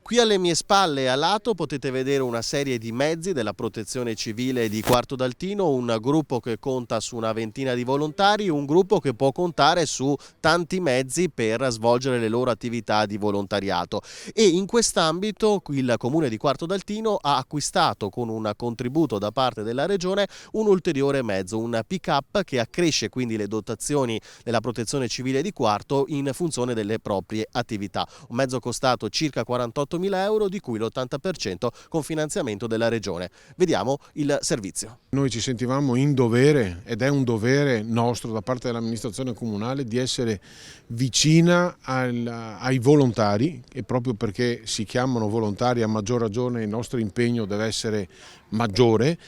Qui alle mie spalle e a lato potete vedere una serie di mezzi della Protezione Civile di Quarto d'Altino, un gruppo che conta su una ventina di volontari, un gruppo che può contare su tanti mezzi per svolgere le loro attività di volontariato. E in quest'ambito il Comune di Quarto d'Altino ha acquistato con un contributo da parte della Regione un ulteriore mezzo, un pick-up che accresce quindi le dotazioni della Protezione Civile di Quarto in funzione delle proprie attività. Un mezzo costato circa 48.000 euro, di cui l'80% con finanziamento della Regione. Vediamo il servizio. Noi ci sentivamo in dovere, ed è un dovere nostro da parte dell'amministrazione comunale, di essere vicina ai volontari, e proprio perché si chiamano volontari a maggior ragione il nostro impegno deve essere maggiore,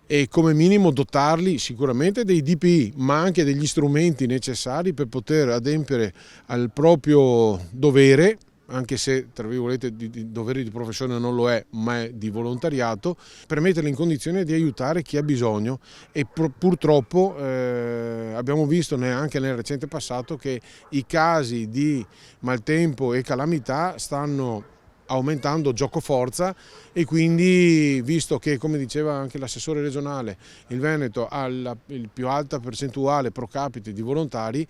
e come minimo dotarli sicuramente dei DPI, ma anche degli strumenti necessari per poter adempiere al proprio dovere, anche se tra virgolette di dovere di professione non lo è, ma è di volontariato, per metterli in condizione di aiutare chi ha bisogno. E purtroppo abbiamo visto anche nel recente passato che i casi di maltempo e calamità stanno aumentando giocoforza, e quindi, visto che, come diceva anche l'assessore regionale, il Veneto ha la più alta percentuale pro capite di volontari,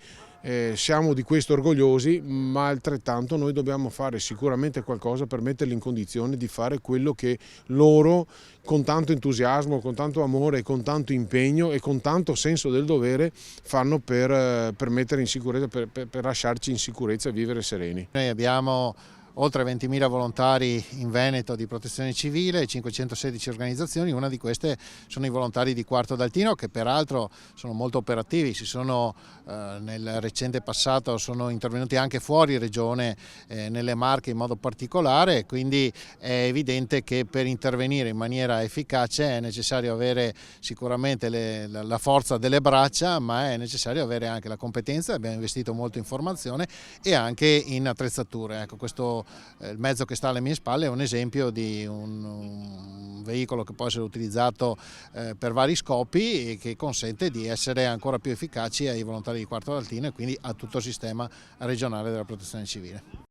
siamo di questo orgogliosi, ma altrettanto noi dobbiamo fare sicuramente qualcosa per metterli in condizione di fare quello che loro, con tanto entusiasmo, con tanto amore, con tanto impegno e con tanto senso del dovere, fanno per mettere in sicurezza, per lasciarci in sicurezza e vivere sereni. Noi abbiamo oltre 20.000 volontari in Veneto di protezione civile, 516 organizzazioni. Una di queste sono i volontari di Quarto d'Altino, che peraltro sono molto operativi, nel recente passato sono intervenuti anche fuori regione, nelle Marche in modo particolare, quindi è evidente che per intervenire in maniera efficace è necessario avere sicuramente la forza delle braccia, ma è necessario avere anche la competenza. Abbiamo investito molto in formazione e anche in attrezzature. Ecco, il mezzo che sta alle mie spalle è un esempio di un veicolo che può essere utilizzato per vari scopi e che consente di essere ancora più efficaci ai volontari di Quarto d'Altino e quindi a tutto il sistema regionale della protezione civile.